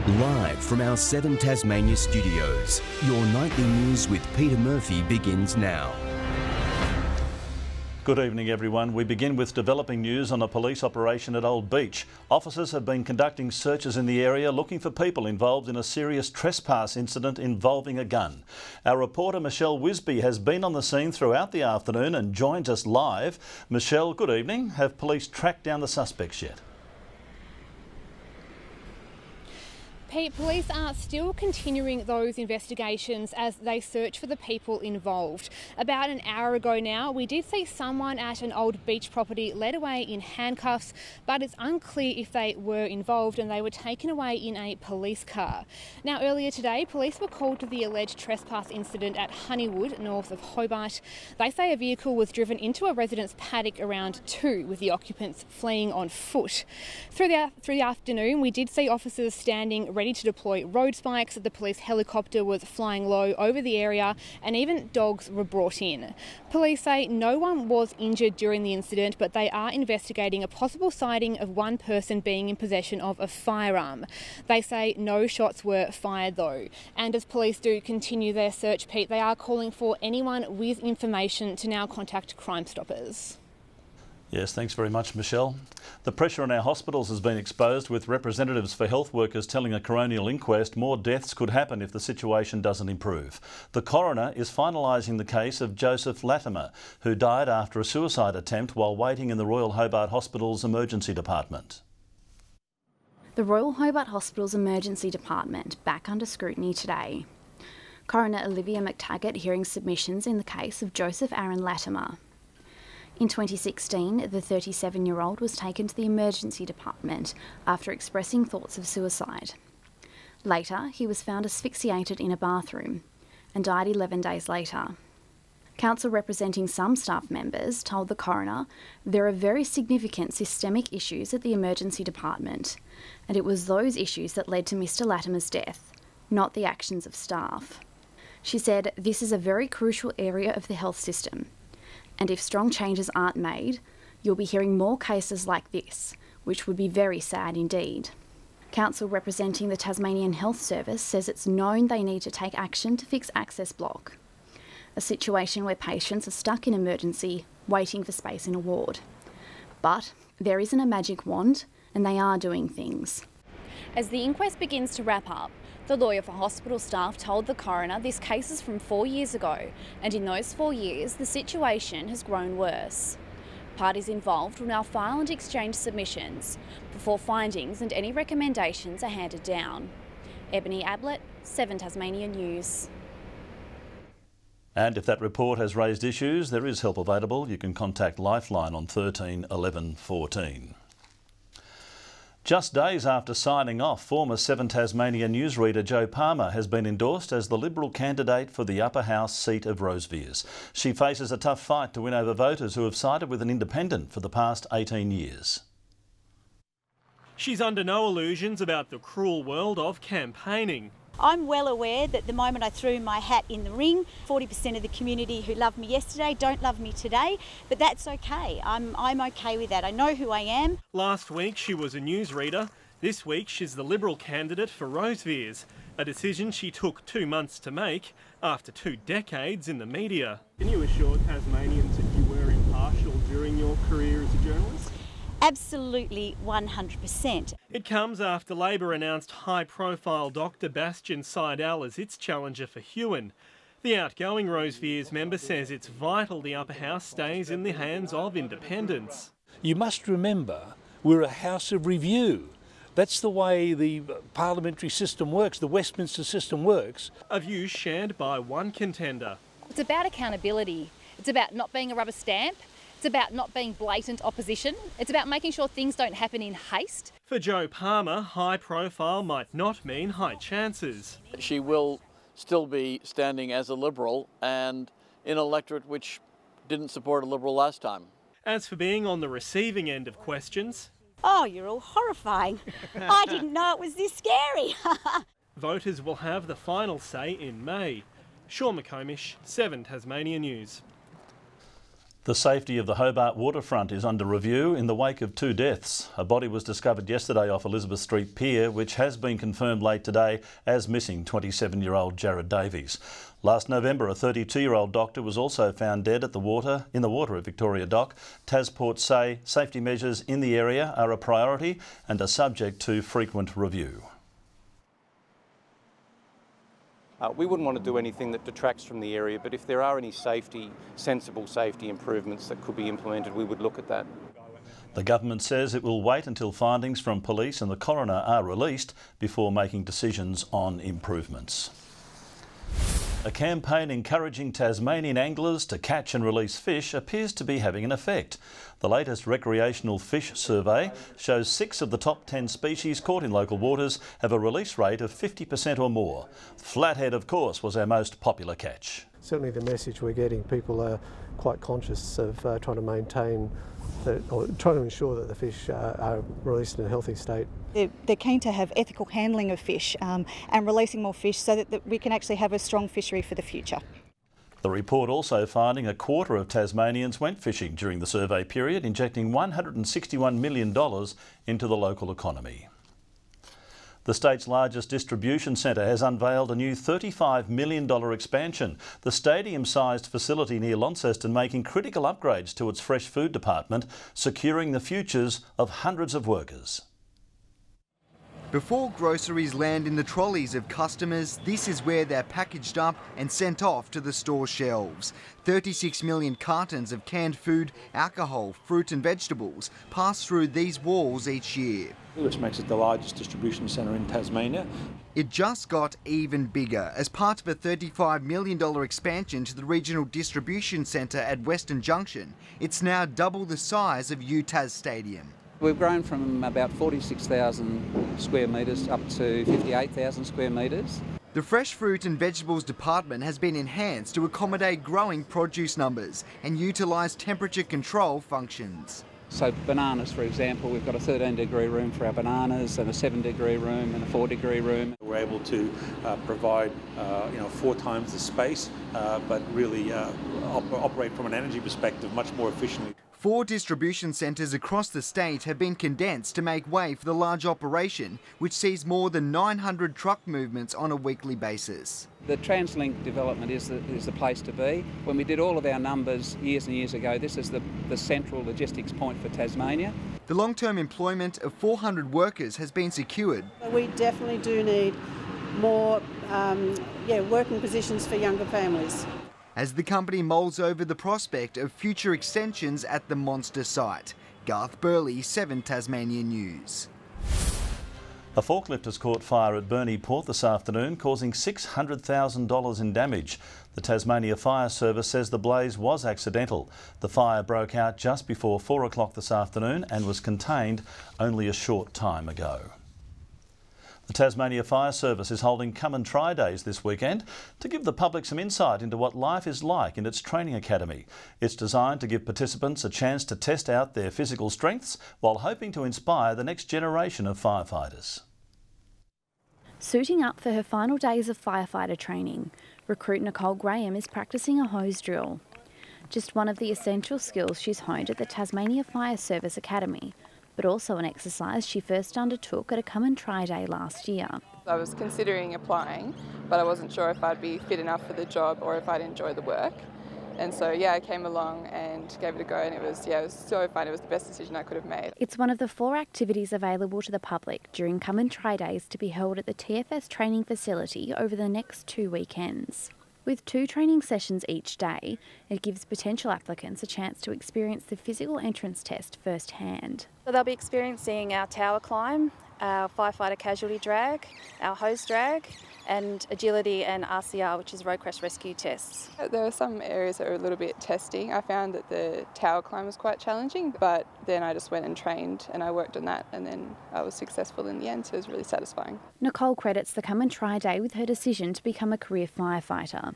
Live from our 7 Tasmania studios, your nightly news with Peter Murphy begins now. Good evening everyone. We begin with developing news on a police operation at Old Beach. Officers have been conducting searches in the area looking for people involved in a serious trespass incident involving a gun. Our reporter Michelle Wisby has been on the scene throughout the afternoon and joins us live. Michelle, good evening. Have police tracked down the suspects yet? Pete, police are still continuing those investigations as they search for the people involved. About an hour ago now, we did see someone at an Old Beach property led away in handcuffs, but it's unclear if they were involved and they were taken away in a police car. Now, earlier today, police were called to the alleged trespass incident at Honeywood, north of Hobart. They say a vehicle was driven into a resident's paddock around 2, with the occupants fleeing on foot. Through the afternoon, we did see officers standing ready to deploy road spikes. The police helicopter was flying low over the area and even dogs were brought in. Police say no one was injured during the incident, but they are investigating a possible sighting of one person being in possession of a firearm. They say no shots were fired though. And as police do continue their search, Pete, they are calling for anyone with information to now contact Crime Stoppers. Yes, thanks very much, Michelle. The pressure on our hospitals has been exposed, with representatives for health workers telling a coronial inquest more deaths could happen if the situation doesn't improve. The coroner is finalising the case of Joseph Latimer, who died after a suicide attempt while waiting in the Royal Hobart Hospital's emergency department. The Royal Hobart Hospital's emergency department back under scrutiny today. Coroner Olivia McTaggart hearing submissions in the case of Joseph Aaron Latimer. In 2016, the 37-year-old was taken to the emergency department after expressing thoughts of suicide. Later, he was found asphyxiated in a bathroom and died 11 days later. Counsel representing some staff members told the coroner there are very significant systemic issues at the emergency department, and it was those issues that led to Mr. Latimer's death, not the actions of staff. She said, "This is a very crucial area of the health system, and if strong changes aren't made, you'll be hearing more cases like this, which would be very sad indeed." Counsel representing the Tasmanian Health Service says it's known they need to take action to fix access block, a situation where patients are stuck in emergency, waiting for space in a ward. But there isn't a magic wand, and they are doing things. As the inquest begins to wrap up, the lawyer for hospital staff told the coroner this case is from 4 years ago, and in those 4 years the situation has grown worse. Parties involved will now file and exchange submissions before findings and any recommendations are handed down. Ebony Ablett, 7 Tasmania News. And if that report has raised issues, there is help available. You can contact Lifeline on 13 11 14. Just days after signing off, former 7 Tasmania newsreader Jo Palmer has been endorsed as the Liberal candidate for the upper house seat of Rosevears. She faces a tough fight to win over voters who have sided with an independent for the past 18 years. She's under no illusions about the cruel world of campaigning. I'm well aware that the moment I threw my hat in the ring, 40% of the community who loved me yesterday don't love me today, but that's okay. I'm okay with that. I know who I am. Last week she was a newsreader. This week she's the Liberal candidate for Rosevears, a decision she took 2 months to make after 2 decades in the media. Can you assure Tasmanians that you were impartial during your career as a journalist? Absolutely 100%. It comes after Labor announced high-profile Dr Bastian Seidel as its challenger for Huon. The outgoing Rosevears member says it's vital the upper house stays in the hands of independents. You must remember, we're a house of review. That's the way the parliamentary system works, the Westminster system works. A view shared by one contender. It's about accountability. It's about not being a rubber stamp. It's about not being blatant opposition. It's about making sure things don't happen in haste. For Jo Palmer, high profile might not mean high chances. She will still be standing as a Liberal and in an electorate which didn't support a Liberal last time. As for being on the receiving end of questions... Oh, you're all horrifying. I didn't know it was this scary. Voters will have the final say in May. Sean McComish, 7 Tasmania News. The safety of the Hobart waterfront is under review in the wake of 2 deaths. A body was discovered yesterday off Elizabeth Street Pier, which has been confirmed late today as missing 27-year-old Jared Davies. Last November, a 32-year-old doctor was also found dead in the water at Victoria Dock. Tasports say safety measures in the area are a priority and are subject to frequent review. We wouldn't want to do anything that detracts from the area, but if there are any sensible safety improvements that could be implemented, we would look at that. The government says it will wait until findings from police and the coroner are released before making decisions on improvements. A campaign encouraging Tasmanian anglers to catch and release fish appears to be having an effect. The latest recreational fish survey shows 6 of the top 10 species caught in local waters have a release rate of 50% or more. Flathead, of course, was our most popular catch. Certainly the message we're getting, people are quite conscious of trying to maintain or trying to ensure that the fish are released in a healthy state. They're keen to have ethical handling of fish and releasing more fish so that we can actually have a strong fishery for the future. The report also finding a quarter of Tasmanians went fishing during the survey period, injecting $161 million into the local economy. The state's largest distribution centre has unveiled a new $35 million expansion. The stadium-sized facility near Launceston making critical upgrades to its fresh food department, securing the futures of hundreds of workers. Before groceries land in the trolleys of customers, this is where they're packaged up and sent off to the store shelves. 36 million cartons of canned food, alcohol, fruit and vegetables pass through these walls each year. Which makes it the largest distribution centre in Tasmania. It just got even bigger as part of a $35 million expansion to the regional distribution centre at Western Junction. It's now double the size of UTAS Stadium. We've grown from about 46,000 square metres up to 58,000 square metres. The fresh fruit and vegetables department has been enhanced to accommodate growing produce numbers and utilise temperature control functions. So bananas, for example, we've got a 13-degree room for our bananas and a 7-degree room and a 4-degree room. We're able to provide 4 times the space, but really operate from an energy perspective much more efficiently. 4 distribution centres across the state have been condensed to make way for the large operation, which sees more than 900 truck movements on a weekly basis. The TransLink development is the place to be. When we did all of our numbers years and years ago, this is the central logistics point for Tasmania. The long-term employment of 400 workers has been secured. We definitely do need more working positions for younger families. As the company mulls over the prospect of future extensions at the monster site. Garth Burley, 7 Tasmania News. A forklift has caught fire at Burnie Port this afternoon, causing $600,000 in damage. The Tasmania Fire Service says the blaze was accidental. The fire broke out just before 4 o'clock this afternoon and was contained only a short time ago. The Tasmania Fire Service is holding Come and Try Days this weekend to give the public some insight into what life is like in its training academy. It's designed to give participants a chance to test out their physical strengths while hoping to inspire the next generation of firefighters. Suiting up for her final days of firefighter training, recruit Nicole Graham is practising a hose drill. Just one of the essential skills she's honed at the Tasmania Fire Service Academy, but also an exercise she first undertook at a Come and Try Day last year. I was considering applying, but I wasn't sure if I'd be fit enough for the job or if I'd enjoy the work. And so, I came along and gave it a go, and it was so fun. It was the best decision I could have made. It's one of the 4 activities available to the public during Come and Try Days to be held at the TFS training facility over the next 2 weekends. With 2 training sessions each day, it gives potential applicants a chance to experience the physical entrance test firsthand. So they'll be experiencing our tower climb, our firefighter casualty drag, our hose drag, and agility and RCR, which is road crash rescue tests. There were some areas that were a little bit testing. I found that the tower climb was quite challenging, but then I just went and trained and I worked on that, and then I was successful in the end, so it was really satisfying. Nicole credits the Come and Try Day with her decision to become a career firefighter.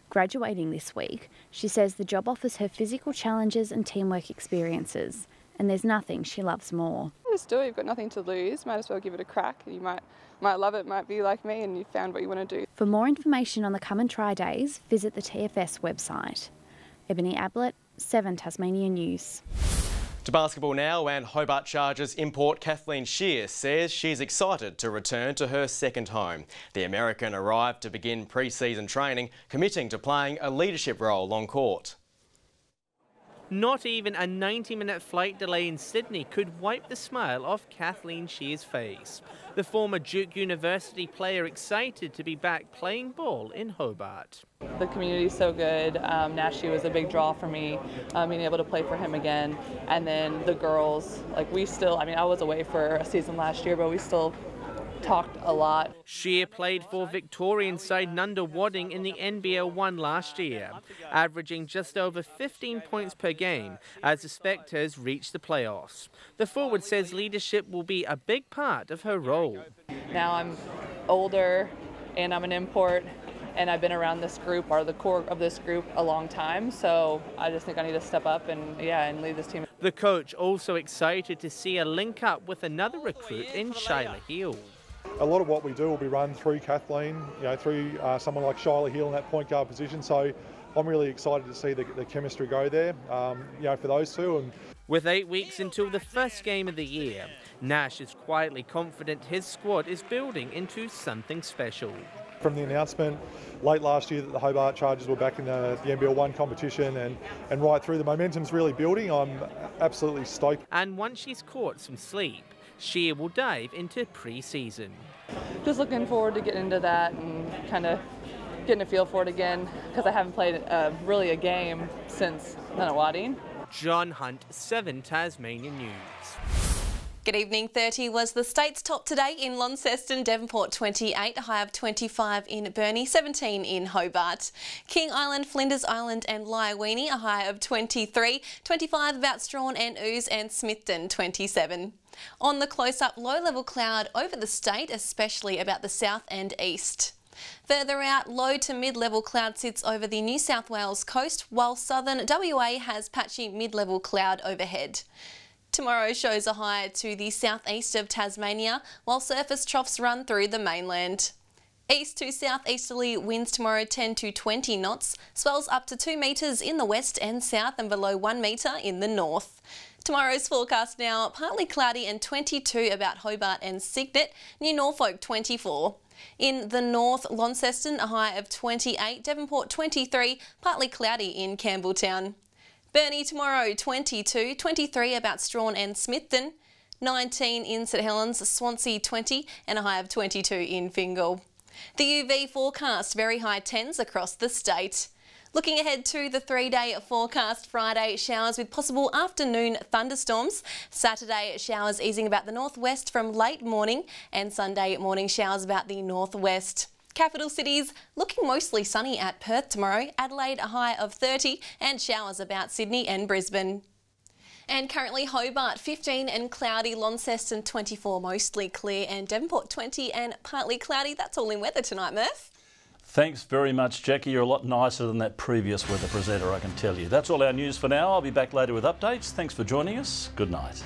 Graduating this week, she says the job offers her physical challenges and teamwork experiences, and there's nothing she loves more. Just do it, you've got nothing to lose, might as well give it a crack. You might love it, might be like me and you found what you want to do. For more information on the Come and Try Days, visit the TFS website. Ebony Ablett, 7 Tasmania News. To basketball now, and Hobart Chargers import Kathleen Shear says she's excited to return to her second home. The American arrived to begin pre-season training, committing to playing a leadership role on court. Not even a 90-minute flight delay in Sydney could wipe the smile off Kathleen Shear's face. The former Duke University player excited to be back playing ball in Hobart. The community is so good. Nashi was a big draw for me, being able to play for him again. And then the girls, like I was away for a season last year, but we still talked a lot. Shear played for Victorian side Nunda Wadding in the NBL 1 last year, averaging just over 15 points per game as the Spectres reached the playoffs. The forward says leadership will be a big part of her role. Now I'm older and I'm an import, and I've been around this group, or the core of this group, a long time, so I just think I need to step up and lead this team. The coach also excited to see a link up with another recruit in Shyla Hill. A lot of what we do will be run through Kathleen, through someone like Shyla Hill in that point guard position. So I'm really excited to see the chemistry go there, for those two. And with 8 weeks until the first game of the year, Nash is quietly confident his squad is building into something special. From the announcement late last year that the Hobart Chargers were back in the NBL 1 competition and right through, the momentum's really building. I'm absolutely stoked. And once she's caught some sleep, Shear will dive into pre-season. Just looking forward to getting into that and kind of getting a feel for it again, because I haven't played really a game since Nunda Wadding. John Hunt, 7 Tasmania News. Good evening. 30 was the state's top today in Launceston, Devonport 28, a high of 25 in Burnie, 17 in Hobart. King Island, Flinders Island and Liaweenie, a high of 23, 25 about Strawn and Ouse and Smithton 27. On the close-up, low-level cloud over the state, especially about the south and east. Further out, low to mid-level cloud sits over the New South Wales coast, while southern WA has patchy mid-level cloud overhead. Tomorrow shows a high to the southeast of Tasmania, while surface troughs run through the mainland. East to southeasterly winds tomorrow 10 to 20 knots, swells up to 2 metres in the west and south and below 1 metre in the north. Tomorrow's forecast now, partly cloudy and 22 about Hobart and Cygnet, New Norfolk 24. In the north, Launceston a high of 28, Devonport 23, partly cloudy in Campbelltown. Burnie tomorrow 22, 23 about Strawn and Smithton, 19 in St Helens, Swansea 20 and a high of 22 in Fingal. The UV forecast, very high 10s across the state. Looking ahead to the 3-day forecast, Friday showers with possible afternoon thunderstorms. Saturday showers easing about the northwest from late morning, and Sunday morning showers about the northwest. Capital cities looking mostly sunny at Perth tomorrow, Adelaide a high of 30 and showers about Sydney and Brisbane. And currently Hobart 15 and cloudy, Launceston 24 mostly clear and Devonport 20 and partly cloudy. That's all in weather tonight, Murph. Thanks very much, Jackie. You're a lot nicer than that previous weather presenter, I can tell you. That's all our news for now. I'll be back later with updates. Thanks for joining us. Good night.